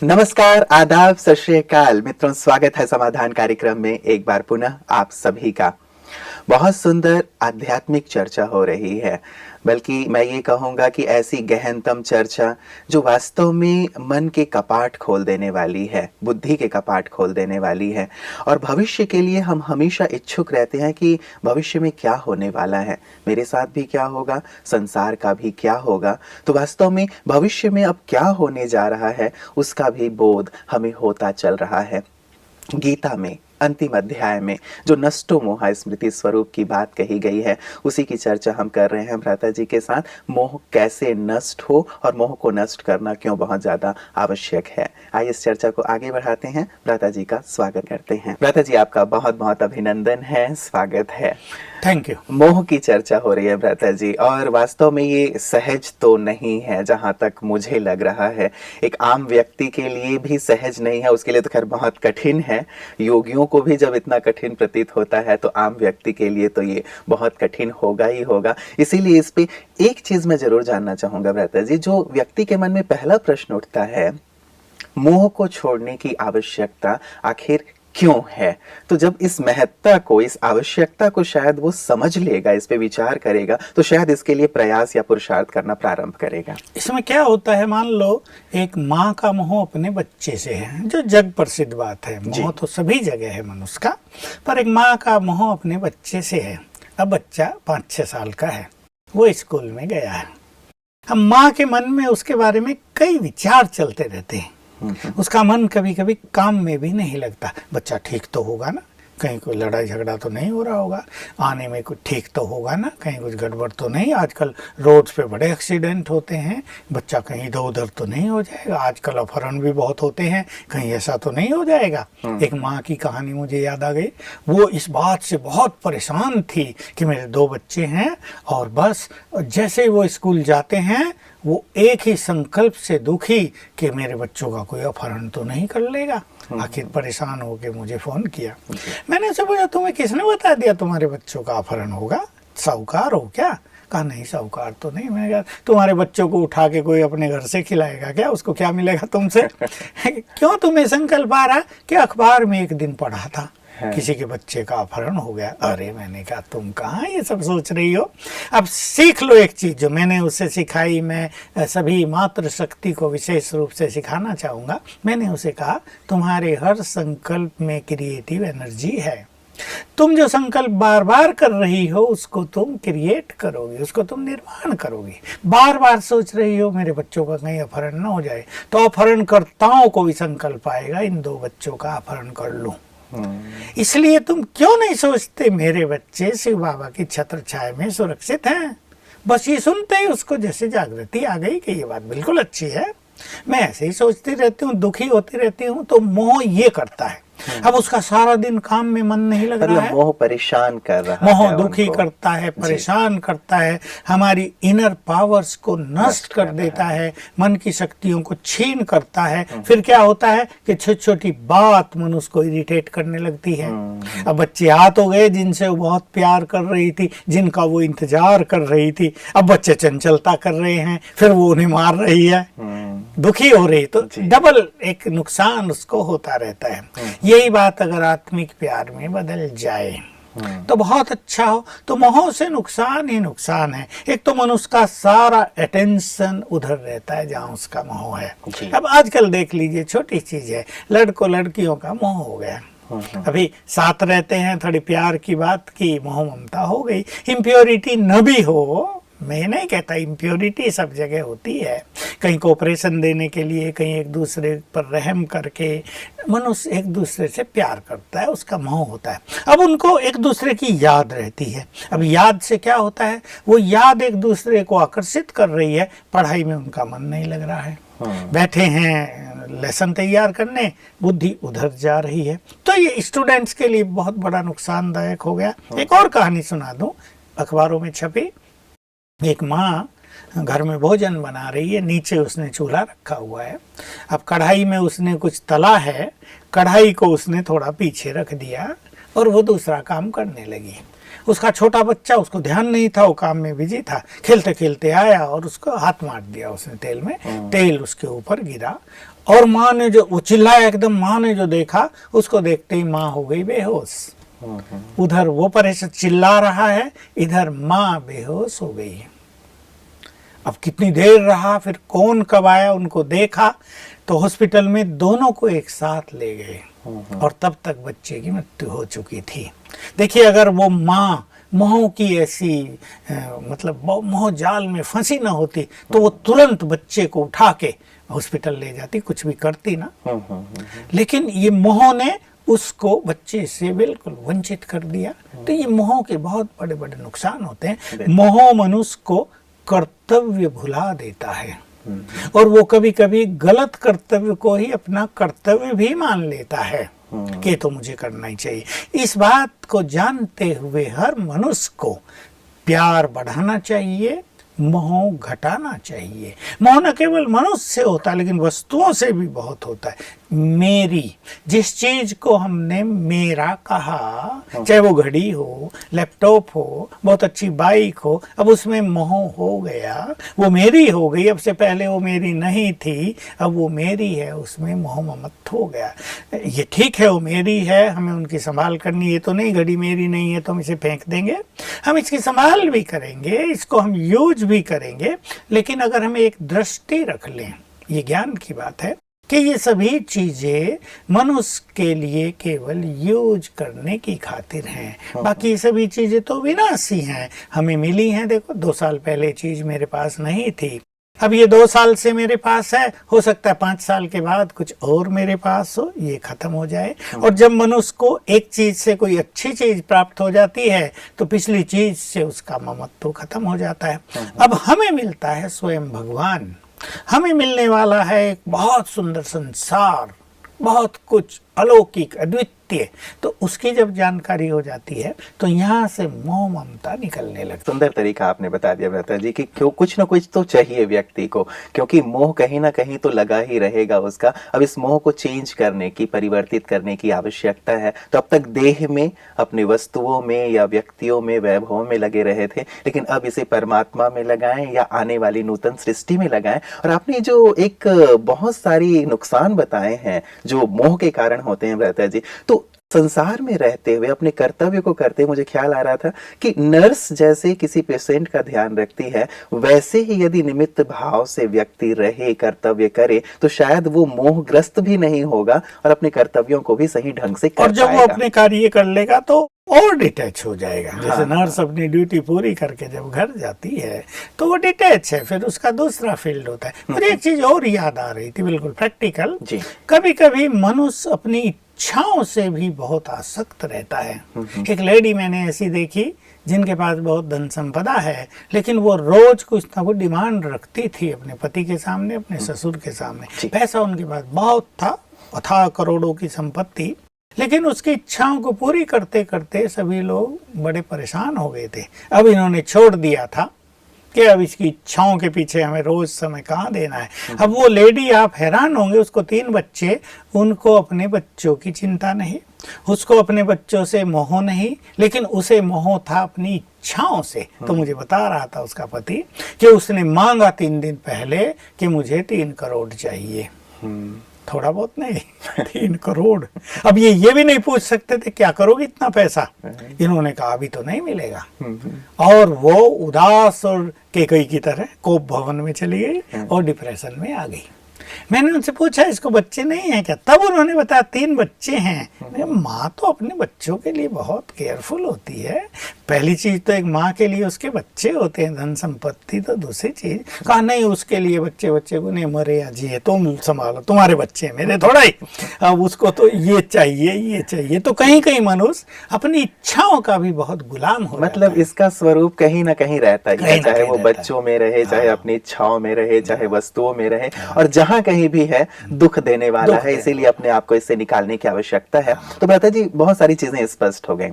नमस्कार, आदाब, सत श्री अकाल मित्रों, स्वागत है समाधान कार्यक्रम में एक बार पुनः आप सभी का। बहुत सुंदर आध्यात्मिक चर्चा हो रही है, बल्कि मैं ये कहूँगा कि ऐसी गहनतम चर्चा जो वास्तव में मन के कपाट खोल देने वाली है, बुद्धि के कपाट खोल देने वाली है। और भविष्य के लिए हम हमेशा इच्छुक रहते हैं कि भविष्य में क्या होने वाला है, मेरे साथ भी क्या होगा, संसार का भी क्या होगा। तो वास्तव में भविष्य में अब क्या होने जा रहा है उसका भी बोध हमें होता चल रहा है। गीता में अंतिम अध्याय में जो नष्टो मोह स्मृति स्वरूप की बात कही गई है, उसी की चर्चा हम कर रहे हैं भ्राता जी के साथ। मोह कैसे नष्ट हो और मोह को नष्ट करना क्यों बहुत ज्यादा आवश्यक है। आइए इस चर्चा को आगे बढ़ाते हैं, भ्राता जी का स्वागत करते हैं। भ्राता जी, आपका बहुत बहुत अभिनंदन है, स्वागत है। Thank you. मोह की चर्चा हो रही है भ्राता जी, और वास्तव में ये सहज तो नहीं है जहां तक मुझे लग रहा है। एक आम व्यक्ति के लिए भी सहज नहीं है, उसके लिए तो खैर बहुत कठिन है। योगियों को भी जब इतना कठिन प्रतीत होता है तो आम व्यक्ति के लिए तो ये बहुत कठिन होगा ही होगा। इसीलिए इस पे एक चीज मैं जरूर जानना चाहूंगा भ्राता जी। जो व्यक्ति के मन में पहला प्रश्न उठता है, मोह को छोड़ने की आवश्यकता आखिर क्यों है, तो जब इस महत्ता को, इस आवश्यकता को शायद वो समझ लेगा, इस पे विचार करेगा, तो शायद इसके लिए प्रयास या पुरुषार्थ करना प्रारंभ करेगा। इसमें क्या होता है, मान लो एक माँ का मोह अपने बच्चे से है, जो जग प्रसिद्ध बात है। मोह तो सभी जगह है मनुष्य का, पर एक माँ का मोह अपने बच्चे से है। अब बच्चा 5-6 साल का है, वो स्कूल में गया है। अब माँ के मन में उसके बारे में कई विचार चलते रहते हैं। उसका मन कभी कभी काम में भी नहीं लगता। बच्चा ठीक तो होगा ना, कहीं कोई लड़ाई झगड़ा तो नहीं हो रहा होगा, आने में कुछ ठीक तो होगा ना, कहीं कुछ गड़बड़ तो नहीं, आजकल रोड पे बड़े एक्सीडेंट होते हैं, बच्चा कहीं इधर उधर तो नहीं हो जाएगा, आजकल अपहरण भी बहुत होते हैं, कहीं ऐसा तो नहीं हो जाएगा। एक माँ की कहानी मुझे याद आ गई। वो इस बात से बहुत परेशान थी कि मेरे 2 बच्चे हैं, और बस जैसे ही वो स्कूल जाते हैं वो एक ही संकल्प से दुखी कि मेरे बच्चों का कोई अपहरण तो नहीं कर लेगा। आखिर परेशान होकर मुझे फोन किया। मैंने उससे पूछा, तुम्हें किसने बता दिया तुम्हारे बच्चों का अपहरण होगा, साहूकार हो क्या? कहा नहीं, साहूकार तो नहीं। मैंने कहा तुम्हारे बच्चों को उठा के कोई अपने घर से खिलाएगा क्या? उसको क्या मिलेगा तुमसे? क्यों तुम्हें संकल्प आ रहा कि अखबार में एक दिन पढ़ा था किसी के बच्चे का अपहरण हो गया। अरे मैंने कहा तुम कहाँ ये सब सोच रही हो, अब सीख लो एक चीज जो मैंने उससे सिखाई। मैं सभी मातृ शक्ति को विशेष रूप से सिखाना चाहूँगा। मैंने उसे कहा तुम्हारे हर संकल्प में क्रिएटिव एनर्जी है। तुम जो संकल्प बार बार कर रही हो उसको तुम क्रिएट करोगी, उसको तुम निर्माण करोगी। बार बार सोच रही हो मेरे बच्चों का कहीं अपहरण न हो जाए, तो अपहरणकर्ताओं को भी संकल्प आएगा इन 2 बच्चों का अपहरण कर लूं। इसलिए तुम क्यों नहीं सोचते मेरे बच्चे शिव बाबा की छत्र छाया में सुरक्षित हैं? बस ये सुनते ही उसको जैसे जागृति आ गई कि ये बात बिल्कुल अच्छी है। मैं ऐसे ही सोचती रहती हूँ, दुखी होती रहती हूँ, तो मोह ये करता है। अब उसका सारा दिन काम में मन नहीं लग रहा है, मोह परेशान कर रहा है, मोह दुखी करता है, परेशान करता है, हमारी इनर पावर्स को नष्ट कर देता है, मन की शक्तियों को छीन करता है। फिर क्या होता है कि छोटी छोटी बात मनुष्य को इरिटेट करने लगती है। अब बच्चे हाथ हो गए जिनसे वो बहुत प्यार कर रही थी, जिनका वो इंतजार कर रही थी, अब बच्चे चंचलता कर रहे हैं, फिर वो उन्हें मार रही है, दुखी हो रही, तो डबल एक नुकसान उसको होता रहता है। यही बात अगर आत्मिक प्यार में बदल जाए तो बहुत अच्छा हो। तो मोह से नुकसान ही नुकसान है। एक तो मनुष्य का सारा अटेंशन उधर रहता है जहाँ उसका मोह है। अब आजकल देख लीजिए, छोटी चीज है, लड़कों लड़कियों का मोह हो गया। अभी साथ रहते हैं, थोड़ी प्यार की बात की, मोह ममता हो गई। इम्प्योरिटी न भी हो, मैं नहीं कहता, इम्प्योरिटी सब जगह होती है। कहीं कोऑपरेशन देने के लिए, कहीं एक दूसरे पर रहम करके मनुष्य एक दूसरे से प्यार करता है, उसका मोह होता है। अब उनको एक दूसरे की याद रहती है। अब याद से क्या होता है, वो याद एक दूसरे को आकर्षित कर रही है, पढ़ाई में उनका मन नहीं लग रहा है, बैठे हैं लेसन तैयार करने, बुद्धि उधर जा रही है। तो ये स्टूडेंट्स के लिए बहुत बड़ा नुकसानदायक हो गया। एक और कहानी सुना दूं, अखबारों में छपी। एक माँ घर में भोजन बना रही है, नीचे उसने चूल्हा रखा हुआ है। अब कढ़ाई में उसने कुछ तला है, कढ़ाई को उसने थोड़ा पीछे रख दिया और वो दूसरा काम करने लगी। उसका छोटा बच्चा, उसको ध्यान नहीं था, वो काम में बिजी था, खेलते खेलते आया और उसको हाथ मार दिया उसने तेल में, तेल उसके ऊपर गिरा और माँ ने जो, वो चिल्लाया एकदम, माँ ने जो देखा, उसको देखते ही माँ हो गई बेहोश। उधर वो परेशान चिल्ला रहा है, इधर माँ बेहोश हो गई। अब कितनी देर रहा, फिर कौन कब आया, उनको देखा तो हॉस्पिटल में दोनों को एक साथ ले गए और तब तक बच्चे की मृत्यु हो चुकी थी। देखिए, अगर वो माँ मोह की ऐसी मतलब मोह जाल में फंसी ना होती तो वो तुरंत बच्चे को उठा के हॉस्पिटल ले जाती, कुछ भी करती ना। लेकिन ये मोह ने उसको बच्चे से बिल्कुल वंचित कर दिया। तो ये मोह के बहुत बड़े बड़े नुकसान होते हैं। मोह मनुष्य को कर्तव्य भुला देता है और वो कभी कभी गलत कर्तव्य को ही अपना कर्तव्य भी मान लेता है कि तो मुझे करना ही चाहिए। इस बात को जानते हुए हर मनुष्य को प्यार बढ़ाना चाहिए, मोह घटाना चाहिए। मोह न केवल मनुष्य से होता है लेकिन वस्तुओं से भी बहुत होता है। मेरी, जिस चीज को हमने मेरा कहा, चाहे वो घड़ी हो, लैपटॉप हो, बहुत अच्छी बाइक हो, अब उसमें मोह हो गया, वो मेरी हो गई। अब से पहले वो मेरी नहीं थी, अब वो मेरी है, उसमें मोह ममत्व हो गया। ये ठीक है, वो मेरी है, हमें उनकी संभाल करनी है, तो नहीं घड़ी मेरी नहीं है तो हम इसे फेंक देंगे। हम इसकी संभाल भी करेंगे, इसको हम यूज भी करेंगे, लेकिन अगर हम एक दृष्टि रख लें, ये ज्ञान की बात है कि ये सभी चीजें मनुष्य के लिए केवल यूज करने की खातिर हैं, बाकी सभी चीजें तो विनाशी हैं। हमें मिली हैं, देखो 2 साल पहले चीज मेरे पास नहीं थी, अब ये 2 साल से मेरे पास है, हो सकता है 5 साल के बाद कुछ और मेरे पास हो, ये खत्म हो जाए। और जब मनुष्य को एक चीज से कोई अच्छी चीज प्राप्त हो जाती है तो पिछली चीज से उसका ममत्व खत्म हो जाता है। अब हमें मिलता है स्वयं भगवान, हमें मिलने वाला है एक बहुत सुंदर संसार, बहुत कुछ अलौकिक अद्वितीय। तो उसकी जब जानकारी हो जाती है तो यहाँ से मोह ममता निकलने लगती है। सुंदर तरीका आपने बता दिया भ्राता जी कि क्यों कुछ ना कुछ तो चाहिए व्यक्ति को, क्योंकि मोह कहीं ना कहीं तो लगा ही रहेगा उसका। अब इस मोह को चेंज करने की, परिवर्तित करने की आवश्यकता है। तो अब तक देह में, अपनी वस्तुओं में या व्यक्तियों में, वैभवों में लगे रहे थे, लेकिन अब इसे परमात्मा में लगाएं या आने वाली नूतन सृष्टि में लगाएं। और आपने जो एक बहुत सारी नुकसान बताए हैं जो मोह के कारण होते हैं भ्राता जी, तो संसार में रहते हुए अपने कर्तव्य को करते, मुझे ख्याल आ रहा था कि नर्स जैसे किसी पेशेंट का ध्यान रखती है, वैसे ही यदि निमित्त भाव से व्यक्ति रहे, कर्तव्य करे, तो शायद वो मोहग्रस्त भी नहीं होगा और अपने कर्तव्यों को भी सही ढंग से कर और जब वो पाएगा। अपने कार्य कर लेगा तो और डिटैच हो जाएगा। जैसे नर्स अपनी ड्यूटी पूरी करके जब घर जाती है तो वो डिटैच है, फिर उसका दूसरा फील्ड होता है। मुझे एक चीज और याद आ रही थी, बिल्कुल प्रैक्टिकल। कभी कभी मनुष्य अपनी इच्छाओं से भी बहुत आसक्त रहता है। एक लेडी मैंने ऐसी देखी जिनके पास बहुत धन संपदा है, लेकिन वो रोज कुछ ना कुछ डिमांड रखती थी अपने पति के सामने, अपने ससुर के सामने। पैसा उनके पास बहुत था, अथाह करोड़ों की संपत्ति, लेकिन उसकी इच्छाओं को पूरी करते करते सभी लोग बड़े परेशान हो गए थे। अब इन्होंने छोड़ दिया था कि अब इसकी इच्छाओं के पीछे हमें रोज समय कहाँ देना है। अब वो लेडी, आप हैरान होंगे, उसको 3 बच्चे, उनको अपने बच्चों की चिंता नहीं, उसको अपने बच्चों से मोह नहीं, लेकिन उसे मोह था अपनी इच्छाओं से। तो मुझे बता रहा था उसका पति कि उसने मांगा 3 दिन पहले कि मुझे 3 करोड़ चाहिए। थोड़ा बहुत नहीं, 3 करोड़। अब ये भी नहीं पूछ सकते थे क्या करोगे इतना पैसा। इन्होंने कहा अभी तो नहीं मिलेगा। और वो उदास और केकई की तरह कोप भवन में चली गई और डिप्रेशन में आ गई। मैंने उनसे पूछा इसको बच्चे नहीं हैं क्या? तब उन्होंने बताया 3 बच्चे हैं। माँ तो अपने बच्चों के लिए बहुत केयरफुल होती है। पहली चीज तो एक माँ के लिए उसके बच्चे होते हैं, धन संपत्ति तो दूसरी चीज। कहा नहीं, उसके लिए बच्चे को नहीं, मरे या जिए तुम संभालो, तुम्हारे बच्चे मेरे थोड़ा ही। अब उसको तो ये चाहिए। तो कहीं कहीं मनुष्य अपनी इच्छाओं का भी बहुत गुलाम हो, मतलब इसका स्वरूप कहीं ना कहीं रहता ही है, चाहे वो बच्चों में रहे, चाहे अपनी इच्छाओं में रहे, चाहे वस्तुओं में रहे, और जहाँ कहीं भी है दुख देने वाला है। इसीलिए अपने आप को इससे निकालने की आवश्यकता है। तो भ्राता जी, बहुत सारी चीजें स्पष्ट हो गई।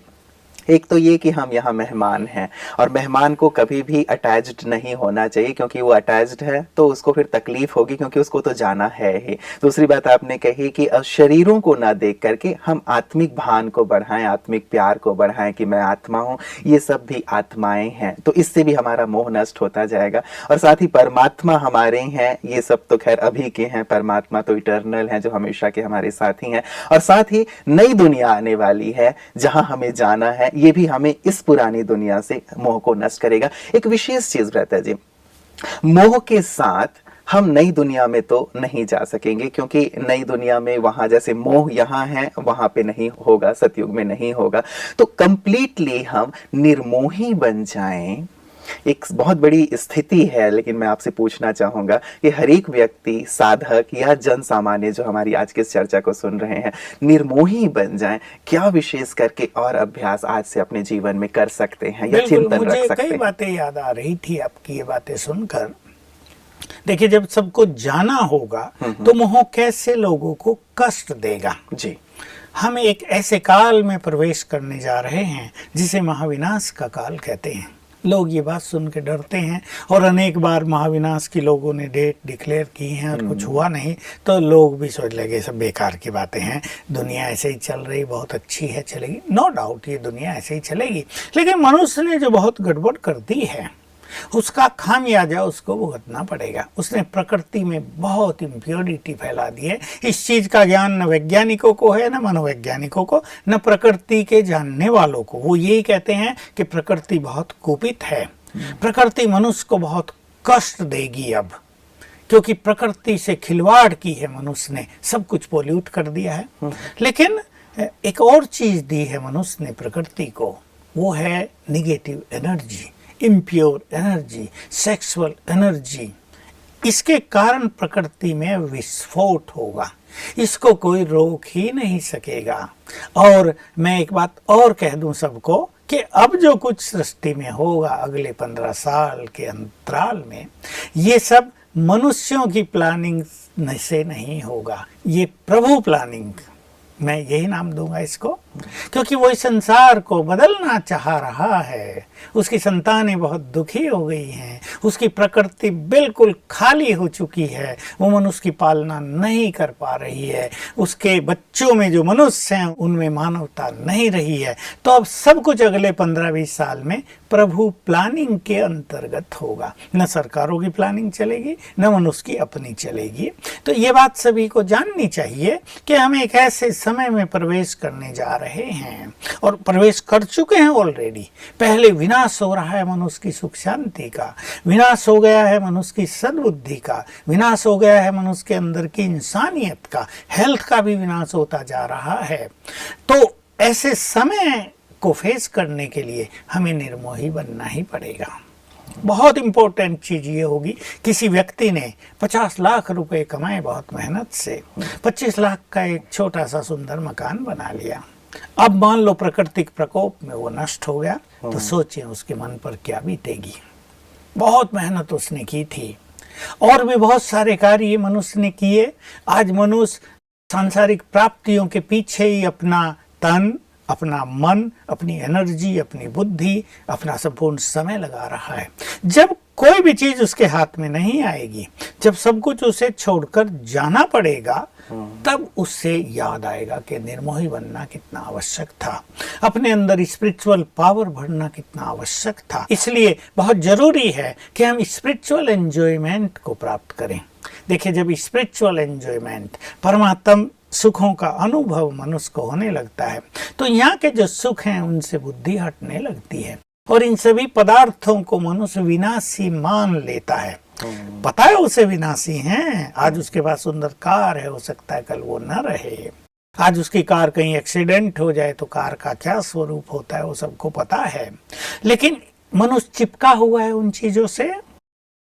एक तो ये कि हम यहाँ मेहमान हैं, और मेहमान को कभी भी अटैच्ड नहीं होना चाहिए, क्योंकि वो अटैच्ड है तो उसको फिर तकलीफ होगी, क्योंकि उसको तो जाना है ही। दूसरी बात आपने कही कि शरीरों को ना देख करके हम आत्मिक भान को बढ़ाएं, आत्मिक प्यार को बढ़ाएं कि मैं आत्मा हूँ, ये सब भी आत्माएं हैं, तो इससे भी हमारा मोह नष्ट होता जाएगा। और साथ ही परमात्मा हमारे हैं, ये सब तो खैर अभी के हैं, परमात्मा तो इटर्नल हैं, जो हमेशा के हमारे साथी हैं। और साथ ही नई दुनिया आने वाली है जहां हमें जाना है, ये भी हमें इस पुरानी दुनिया से मोह को नष्ट करेगा। एक विशेष चीज भ्राता जी, मोह के साथ हम नई दुनिया में तो नहीं जा सकेंगे, क्योंकि नई दुनिया में वहां जैसे मोह यहाँ है वहां पे नहीं होगा, सतयुग में नहीं होगा। तो कंप्लीटली हम निर्मोही बन जाएं, एक बहुत बड़ी स्थिति है। लेकिन मैं आपसे पूछना चाहूंगा कि हर एक व्यक्ति, साधक या जन सामान्य जो हमारी आज की इस चर्चा को सुन रहे हैं, निर्मोही बन जाएं, क्या विशेष करके और अभ्यास आज से अपने जीवन में कर सकते हैं या चिंतन रख मुझे सकते कई हैं? बातें याद आ रही थी आपकी ये बातें सुनकर। देखिए, जब सबको जाना होगा तो मोह कैसे लोगों को कष्ट देगा। जी, हम एक ऐसे काल में प्रवेश करने जा रहे हैं जिसे महाविनाश का काल कहते हैं। लोग ये बात सुन के डरते हैं, और अनेक बार महाविनाश की लोगों ने डेट डिक्लेयर की हैं और कुछ हुआ नहीं, तो लोग भी सोच लगे सब बेकार की बातें हैं, दुनिया ऐसे ही चल रही, बहुत अच्छी है, चलेगी। नो डाउट ये दुनिया ऐसे ही चलेगी, लेकिन मनुष्य ने जो बहुत गड़बड़ कर दी है उसका खामियाजा उसको भुगतना पड़ेगा। उसने प्रकृति में बहुत इम्प्योरिटी फैला दी है। इस चीज का ज्ञान न वैज्ञानिकों को है, न मनोवैज्ञानिकों को, न प्रकृति के जानने वालों को। वो यही कहते हैं कि प्रकृति बहुत कुपित है, प्रकृति मनुष्य को बहुत कष्ट देगी अब, क्योंकि प्रकृति से खिलवाड़ की है मनुष्य ने, सब कुछ पोल्यूट कर दिया है। लेकिन एक और चीज दी है मनुष्य ने प्रकृति को, वो है negative energy, impure energy, sexual energy. इसके कारण प्रकृति में विस्फोट होगा, इसको कोई रोक ही नहीं सकेगा। और मैं एक बात और कह दूं सबको कि अब जो कुछ सृष्टि में होगा अगले 15 साल के अंतराल में, ये सब मनुष्यों की प्लानिंग से नहीं होगा, ये प्रभु प्लानिंग, मैं यही नाम दूंगा इसको, क्योंकि वो इस संसार को बदलना चाह रहा है। उसकी संतानें बहुत दुखी हो गई हैं, उसकी प्रकृति बिल्कुल खाली हो चुकी है, वो मनुष्य की पालना नहीं कर पा रही है, उसके बच्चों में जो मनुष्य हैं उनमें मानवता नहीं रही है। तो अब सब कुछ अगले 15-20 साल में प्रभु प्लानिंग के अंतर्गत होगा, न सरकारों की प्लानिंग चलेगी, न मनुष्य की अपनी चलेगी। तो ये बात सभी को जाननी चाहिए कि हम एक ऐसे समय में प्रवेश करने जा रहे हैं, और प्रवेश कर चुके हैं ऑलरेडी। पहले विनाश हो रहा है मनुष्य की सुख शांति का, विनाश हो गया है मनुष्य की सद्बुद्धि का, विनाश हो गया है मनुष्य के अंदर की इंसानियत का, हेल्थ का भी विनाश होता जा रहा है। तो ऐसे समय को फेस करने के लिए हमें निर्मोही बनना ही पड़ेगा। बहुत इंपॉर्टेंट चीज ये होगी, किसी व्यक्ति ने 50 लाख रुपए कमाए बहुत मेहनत से, 25 लाख का एक छोटा सा सुंदर मकान बना लिया। अब मान लो प्राकृतिक प्रकोप में वो नष्ट हो गया, तो सोचिए उसके मन पर क्या बीतेगी। बहुत मेहनत उसने की थी, और भी बहुत सारे कार्य मनुष्य ने किए। आज मनुष्य सांसारिक प्राप्तियों के पीछे ही अपना तन, अपना मन, अपनी एनर्जी, अपनी बुद्धि, अपना संपूर्ण समय लगा रहा है। जब कोई भी चीज उसके हाथ में नहीं आएगी, जब सब कुछ उसे छोड़कर जाना पड़ेगा, तब उससे याद आएगा कि निर्मोही बनना कितना आवश्यक था, अपने अंदर स्पिरिचुअल पावर भरना कितना आवश्यक था। इसलिए बहुत जरूरी है कि हम स्पिरिचुअल एंजॉयमेंट को प्राप्त करें। देखिए, जब स्पिरिचुअल एंजॉयमेंट, परमात्म सुखों का अनुभव मनुष्य को होने लगता है, तो यहाँ के जो सुख हैं उनसे बुद्धि हटने लगती है, और इन सभी पदार्थों को मनुष्य विनाशी मान लेता है। पता है उसे विनाशी हैं। आज उसके पास सुंदर कार है, हो सकता है कल वो न रहे। आज उसकी कार कहीं एक्सीडेंट हो जाए तो कार का क्या स्वरूप होता है वो सबको पता है। लेकिन मनुष्य चिपका हुआ है उन चीजों से।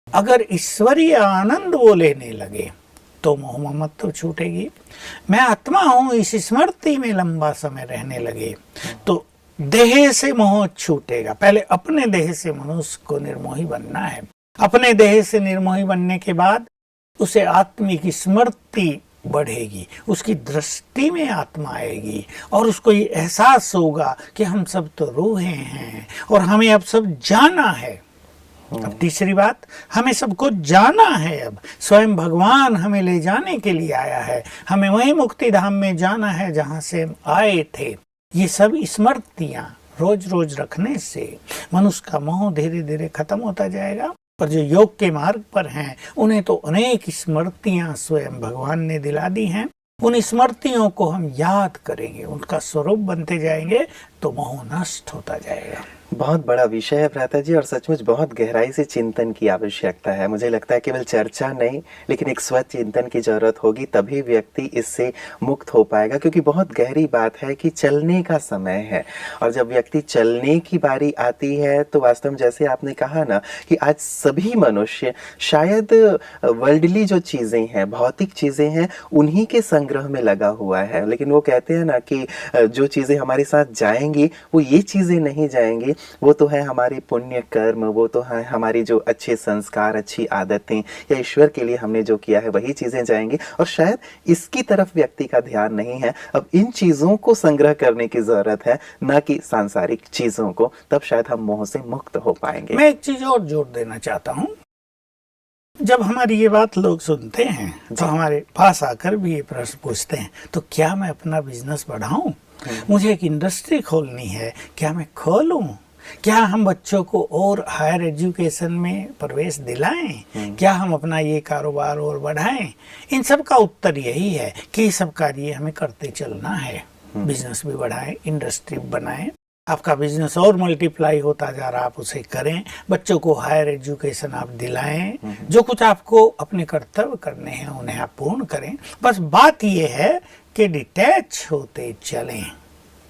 अगर ईश्वरीय आनंद वो लेने लगे तो मोह ममत तो छूटेगी। मैं आत्मा हूं, इस स्मृति में लंबा समय रहने लगे तो देह से मोह छूटेगा। पहले अपने देह से मनुष्य को निर्मोही बनना है। अपने देह से निर्मोही बनने के बाद उसे आत्मिक स्मृति बढ़ेगी, उसकी दृष्टि में आत्मा आएगी और उसको ये एहसास होगा कि हम सब तो रूहें हैं और हमें अब सब जाना है। अब तीसरी बात, हमें सबको जाना है। अब स्वयं भगवान हमें ले जाने के लिए आया है, हमें वही मुक्ति धाम में जाना है जहां से हम आए थे। ये सब स्मृतियां रोज रोज रखने से मनुष्य का मोह धीरे धीरे खत्म होता जाएगा। पर जो योग के मार्ग पर हैं उन्हें तो अनेक स्मृतियां स्वयं भगवान ने दिला दी हैं। उन स्मृतियों को हम याद करेंगे, उनका स्वरूप बनते जाएंगे तो मोह नष्ट होता जाएगा। बहुत बड़ा विषय है भ्राता जी, और सचमुच बहुत गहराई से चिंतन की आवश्यकता है। मुझे लगता है केवल चर्चा नहीं, लेकिन एक स्वच्छ चिंतन की जरूरत होगी, तभी व्यक्ति इससे मुक्त हो पाएगा। क्योंकि बहुत गहरी बात है कि चलने का समय है, और जब व्यक्ति चलने की बारी आती है तो वास्तव में जैसे आपने कहा ना कि आज सभी मनुष्य शायद वर्ल्डली जो चीज़ें हैं, भौतिक चीज़ें हैं, उन्हीं के संग्रह में लगा हुआ है। लेकिन वो कहते हैं ना कि जो चीज़ें हमारे साथ जाएंगी वो ये चीज़ें नहीं जाएंगी, वो तो है हमारी पुण्य कर्म, वो तो है हमारी जो अच्छे संस्कार, अच्छी आदतें, या ईश्वर के लिए हमने जो किया है वही चीज़ें जाएंगी। और शायद इसकी तरफ व्यक्ति का ध्यान नहीं है। अब इन चीज़ों को संग्रह करने की ज़रूरत है, ना कि सांसारिक चीज़ों को, तब शायद हम मोह से मुक्त हो पाएंगे। मैं एक चीज़ और जोड़ देना चाहता हूँ। जब हमारी ये बात लोग सुनते हैं तो हमारे पास आकर भी ये प्रश्न पूछते हैं, तो क्या मैं अपना बिजनेस बढ़ाऊं? मुझे एक इंडस्ट्री खोलनी है, क्या मैं खोलूं? क्या हम बच्चों को और हायर एजुकेशन में प्रवेश दिलाएं? क्या हम अपना ये कारोबार और बढ़ाएं? इन सब का उत्तर यही है कि ये सब कार्य हमें करते चलना है। बिजनेस भी बढ़ाएं, इंडस्ट्री बनाएं, आपका बिजनेस और मल्टीप्लाई होता जा रहा, आप उसे करें, बच्चों को हायर एजुकेशन आप दिलाएं, जो कुछ आपको अपने कर्तव्य करने हैं उन्हें आप पूर्ण करें। बस बात ये है कि डिटैच होते चलें।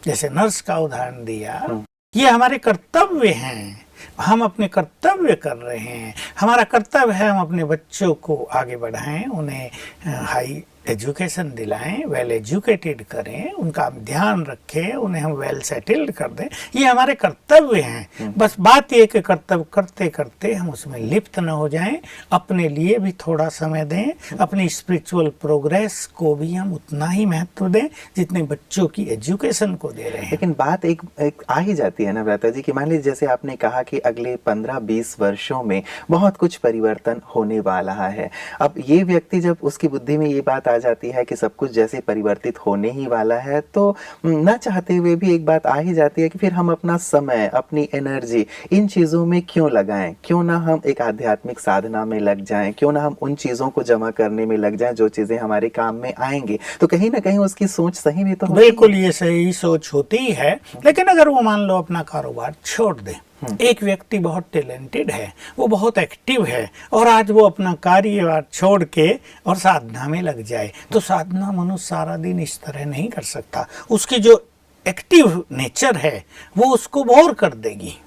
जैसे नर्स का उदाहरण दिया, ये हमारे कर्तव्य हैं, हम अपने कर्तव्य कर रहे हैं। हमारा कर्तव्य है हम अपने बच्चों को आगे बढ़ाएं, उन्हें हाई एजुकेशन दिलाएं, वेल एजुकेटेड करें, उनका ध्यान रखें, उन्हें हम वेल सेटल्ड कर दें। ये हमारे कर्तव्य हैं। बस बात ये कि कर्तव्य करते करते हम उसमें लिप्त न हो जाएं, अपने लिए भी थोड़ा समय दें, अपनी स्पिरिचुअल प्रोग्रेस को भी हम उतना ही महत्व दें जितने बच्चों की एजुकेशन को दे रहे हैं। लेकिन बात एक आ ही जाती है ना भ्राता जी कि मान लीजिए जैसे आपने कहा कि अगले 15-20 वर्षों में बहुत कुछ परिवर्तन होने वाला है। अब ये व्यक्ति जब उसकी बुद्धि में ये बात आ जाती है कि सब कुछ जैसे परिवर्तित होने ही वाला है, तो ना चाहते हुए भी एक बात आ ही जाती है कि फिर हम अपना समय, अपनी एनर्जी इन चीज़ों में क्यों लगाएं? क्यों ना हम एक आध्यात्मिक साधना में लग जाएं? क्यों ना हम उन चीज़ों को जमा करने में लग जाएं जो चीज़ें हमारे काम में आएंगी? तो कहीं ना कहीं उसकी सोच सही भी तो बिल्कुल ये सही सोच होती है। लेकिन अगर वो मान लो अपना कारोबार छोड़ दे, एक व्यक्ति बहुत टैलेंटेड है, वो बहुत एक्टिव है, और आज वो अपना कार्यभार छोड़ के और साधना में लग जाए, तो साधना मनुष्य सारा दिन इस तरह नहीं कर सकता। उसकी जो एक्टिव नेचर है वो उसको बोर कर देगी,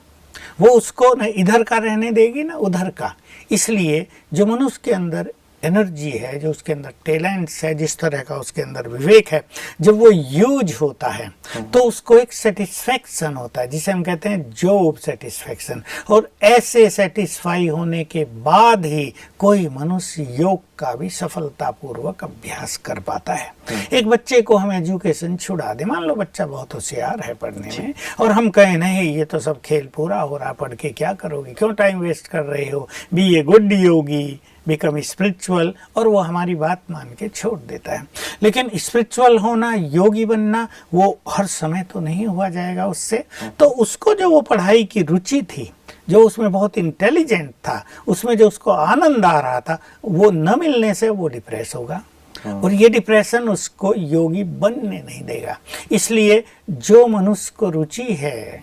वो उसको न इधर का रहने देगी ना उधर का। इसलिए जो मनुष्य के अंदर एनर्जी है, जो उसके अंदर टैलेंट्स है, जिस तरह का उसके अंदर विवेक है, जब वो यूज होता है तो उसको एक सेटिस्फेक्शन होता है, जिसे हम कहते हैं जॉब सेटिस्फेक्शन। और ऐसे सेटिस्फाई होने के बाद ही कोई मनुष्य योग का भी सफलतापूर्वक अभ्यास कर पाता है। एक बच्चे को हम एजुकेशन छुड़ा दे, मान लो बच्चा बहुत होशियार है पढ़ने में, और हम कहें नहीं ये तो सब खेल पूरा हो रहा, पढ़ के क्या करोगे, क्यों टाइम वेस्ट कर रहे हो, be a good yogi, become spiritual, और वो हमारी बात मान के छोड़ देता है। लेकिन स्पिरिचुअल होना, योगी बनना, वो हर समय तो नहीं हुआ जाएगा उससे। तो उसको जो वो पढ़ाई की रुचि थी, जो उसमें बहुत इंटेलिजेंट था, उसमें जो उसको आनंद आ रहा था, वो न मिलने से वो डिप्रेस होगा, और ये डिप्रेशन उसको योगी बनने नहीं देगा। इसलिए जो मनुष्य को रुचि है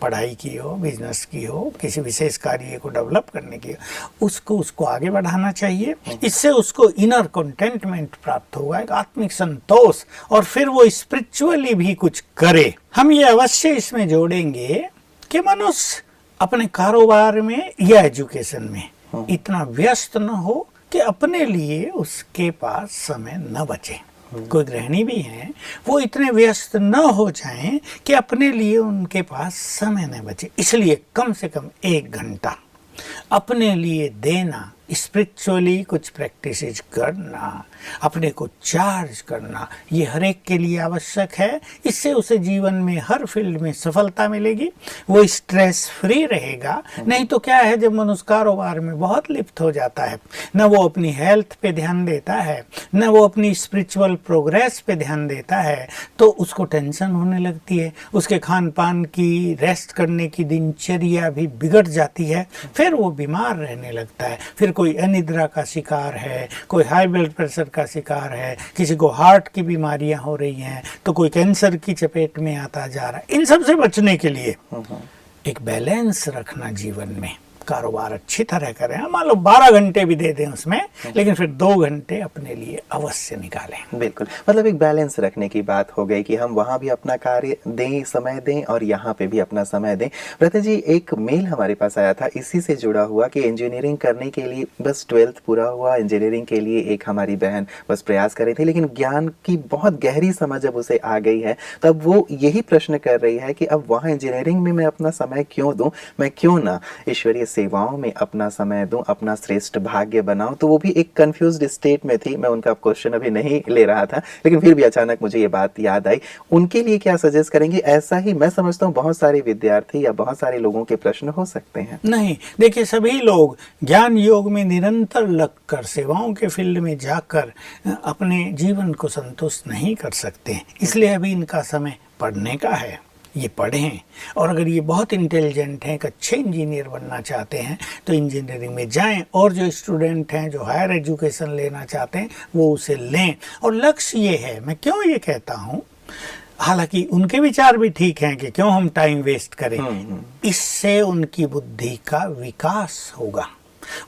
पढ़ाई की हो, बिजनेस की हो, किसी विशेष कार्य को डेवलप करने की हो, उसको आगे बढ़ाना चाहिए। इससे उसको इनर कंटेंटमेंट प्राप्त होगा, एक आत्मिक संतोष, और फिर वो स्पिरिचुअली भी कुछ करे। हम ये अवश्य इसमें जोड़ेंगे कि मनुष्य अपने कारोबार में या एजुकेशन में इतना व्यस्त न हो कि अपने लिए उसके पास समय न बचे। कोई गृहिणी भी हैं, वो इतने व्यस्त न हो जाएं कि अपने लिए उनके पास समय न बचे। इसलिए कम से कम 1 घंटा अपने लिए देना स्पिरिचुअली कुछ प्रैक्टिसेस करना, अपने को चार्ज करना, ये हर एक के लिए आवश्यक है। इससे उसे जीवन में हर फील्ड में सफलता मिलेगी, वो स्ट्रेस फ्री रहेगा। नहीं तो क्या है, जब मनुष्य कारोबार में बहुत लिप्त हो जाता है, न वो अपनी हेल्थ पे ध्यान देता है, न वो अपनी स्पिरिचुअल प्रोग्रेस पे ध्यान देता है, तो उसको टेंशन होने लगती है, उसके खान पान की, रेस्ट करने की दिनचर्या भी बिगड़ जाती है, फिर वो बीमार रहने लगता है। फिर कोई अनिद्रा का शिकार है, कोई हाई ब्लड प्रेशर का शिकार है, किसी को हार्ट की बीमारियां हो रही हैं, तो कोई कैंसर की चपेट में आता जा रहा है। इन सब से बचने के लिए एक बैलेंस रखना जीवन में, कारोबार अच्छी तरह करें, मान लो 12 घंटे भी दे दें उसमें, लेकिन फिर 2 घंटे अपने लिए अवश्य निकालें। बिल्कुल, मतलब एक बैलेंस रखने की बात हो गई कि हम वहाँ भी अपना कार्य दें, समय दें, और यहाँ पे भी अपना समय दें। ब्रता जी, एक मेल हमारे पास आया था इसी से जुड़ा हुआ कि इंजीनियरिंग करने के लिए बस 12th पूरा हुआ, इंजीनियरिंग के लिए एक हमारी बहन बस प्रयास कर रही थी, लेकिन ज्ञान की बहुत गहरी समझ जब उसे आ गई है, तब वो यही प्रश्न कर रही है कि अब वहाँ इंजीनियरिंग में मैं अपना समय क्यों दूँ, मैं क्यों ना ईश्वरीय सेवाओं में अपना समय दूं, अपना श्रेष्ठ भाग्य बनाऊं। तो वो भी एक कंफ्यूज्ड स्टेट में थी। मैं उनका क्वेश्चन अभी नहीं ले रहा था, लेकिन फिर भी अचानक मुझे ये बात याद आई। उनके लिए क्या सजेस्ट करेंगे? ऐसा ही मैं समझता हूँ बहुत सारे विद्यार्थी या बहुत सारे लोगों के प्रश्न हो सकते हैं। नहीं, देखिए, सभी लोग ज्ञान योग में निरंतर लगकर सेवाओं के फील्ड में जाकर अपने जीवन को संतुष्ट नहीं कर सकते, इसलिए अभी इनका समय पढ़ने का है। ये पढ़ें, और अगर ये बहुत इंटेलिजेंट हैं, एक अच्छे इंजीनियर बनना चाहते हैं, तो इंजीनियरिंग में जाएं, और जो स्टूडेंट हैं जो हायर एजुकेशन लेना चाहते हैं वो उसे लें। और लक्ष्य ये है, मैं क्यों ये कहता हूँ, हालांकि उनके विचार भी ठीक हैं कि क्यों हम टाइम वेस्ट करें, इससे उनकी बुद्धि का विकास होगा।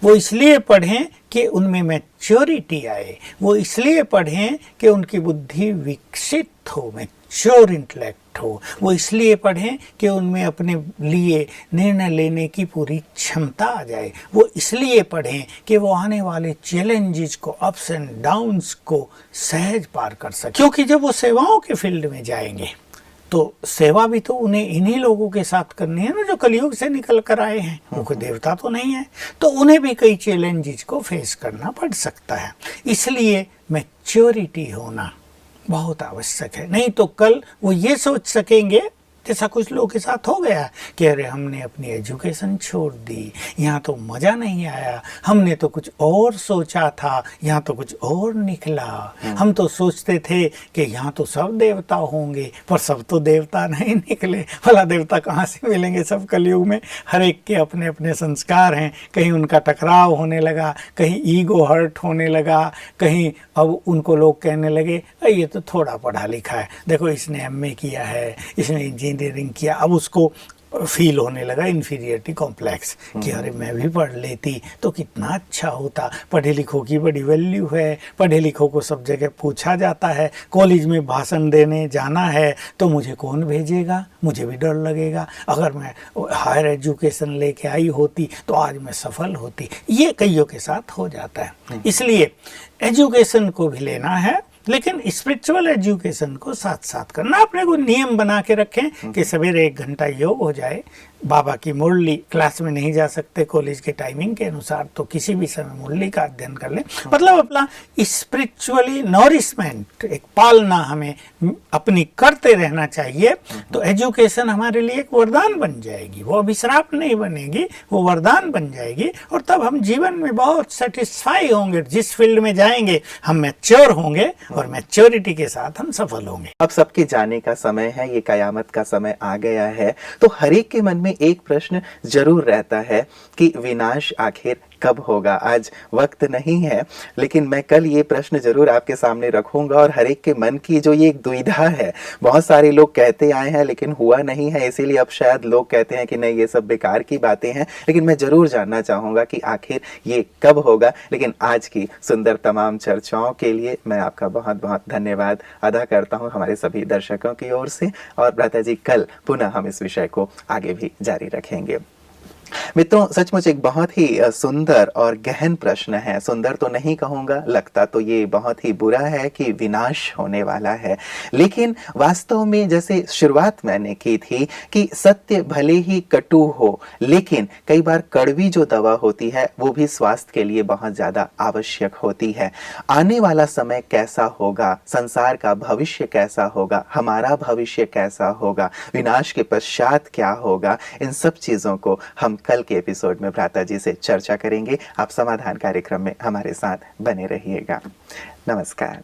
वो इसलिए पढ़ें कि उनमें मैच्योरिटी आए, वो इसलिए पढ़ें कि उनकी बुद्धि विकसित हो, मैच्योर इंटेलेक्ट हो, वो इसलिए पढ़ें कि उनमें अपने लिए निर्णय लेने की पूरी क्षमता आ जाए, वो इसलिए पढ़ें कि वो आने वाले चैलेंजेस को, अप्स एंड डाउन्स को सहज पार कर सके। क्योंकि जब वो सेवाओं के फील्ड में जाएंगे तो सेवा भी तो उन्हें इन्हीं लोगों के साथ करनी है ना जो कलयुग से निकल कर आए हैं, वो कोई देवता तो नहीं है, तो उन्हें भी कई चैलेंजेस को फेस करना पड़ सकता है। इसलिए मैच्योरिटी होना बहुत आवश्यक है, नहीं तो कल वो ये सोच सकेंगे, जैसा कुछ लोगों के साथ हो गया कि अरे हमने अपनी एजुकेशन छोड़ दी, यहाँ तो मज़ा नहीं आया, हमने तो कुछ और सोचा था, यहाँ तो कुछ और निकला, हम तो सोचते थे कि यहाँ तो सब देवता होंगे, पर सब तो देवता नहीं निकले। भला देवता कहाँ से मिलेंगे? सब कलयुग में हर एक के अपने अपने संस्कार हैं, कहीं उनका टकराव होने लगा, कहीं ईगो हर्ट होने लगा, कहीं अब उनको लोग कहने लगे ये तो थोड़ा पढ़ा लिखा है, देखो इसने एमए किया है, इसने इंजीनियरिंग किया, अब उसको फील होने लगा इन्फीरियरिटी कॉम्प्लेक्स कि अरे मैं भी पढ़ लेती तो कितना अच्छा होता, पढ़े लिखों की बड़ी वैल्यू है, पढ़े लिखों को सब जगह पूछा जाता है, कॉलेज में भाषण देने जाना है तो मुझे कौन भेजेगा, मुझे भी डर लगेगा, अगर मैं हायर एजुकेशन लेके आई होती तो आज मैं सफल होती। ये कईयों के साथ हो जाता है। इसलिए एजुकेशन को भी लेना है, लेकिन स्पिरिचुअल एजुकेशन को साथ साथ करना। अपने को नियम बना के रखें कि सवेरे 1 घंटा योग हो जाए, बाबा की मुरली, क्लास में नहीं जा सकते कॉलेज के टाइमिंग के अनुसार तो किसी भी समय मुरली का अध्ययन कर लें। मतलब अपना स्पिरिचुअली नॉरिशमेंट, एक पालना हमें अपनी करते रहना चाहिए। तो एजुकेशन हमारे लिए एक वरदान बन जाएगी, वो अभिश्राप नहीं बनेगी, वो वरदान बन जाएगी, और तब हम जीवन में बहुत सेटिस्फाई होंगे। जिस फील्ड में जाएंगे हम मैच्योर होंगे, और मैच्योरिटी के साथ हम सफल होंगे। अब सबके जाने का समय है, ये कयामत का समय आ गया है, तो हर एक के मन में एक प्रश्न जरूर रहता है कि विनाश आखिर कब होगा। आज वक्त नहीं है, लेकिन मैं कल ये प्रश्न जरूर आपके सामने रखूंगा, और हर एक के मन की जो ये एक दुविधा है, बहुत सारे लोग कहते आए हैं लेकिन हुआ नहीं है, इसीलिए अब शायद लोग कहते हैं कि नहीं ये सब बेकार की बातें हैं, लेकिन मैं जरूर जानना चाहूंगा कि आखिर ये कब होगा। लेकिन आज की सुंदर तमाम चर्चाओं के लिए मैं आपका बहुत बहुत धन्यवाद अदा करता हूँ हमारे सभी दर्शकों की ओर से, और भ्राता जी कल पुनः हम इस विषय को आगे भी जारी रखेंगे। मित्रों, सचमुच एक बहुत ही सुंदर और गहन प्रश्न है। सुंदर तो नहीं कहूँगा, लगता तो ये बहुत ही बुरा है कि विनाश होने वाला है। लेकिन वास्तव में जैसे शुरुआत मैंने की थी कि सत्य भले ही कटु हो, लेकिन कई बार कड़वी जो दवा होती है वो भी स्वास्थ्य के लिए बहुत ज़्यादा आवश्यक होती है। आने वाला समय कैसा होगा, संसार का भविष्य कैसा होगा, हमारा भविष्य कैसा होगा, विनाश के पश्चात क्या होगा, इन सब चीज़ों को हम कल के एपिसोड में भ्राता जी से चर्चा करेंगे। आप समाधान कार्यक्रम में हमारे साथ बने रहिएगा। नमस्कार।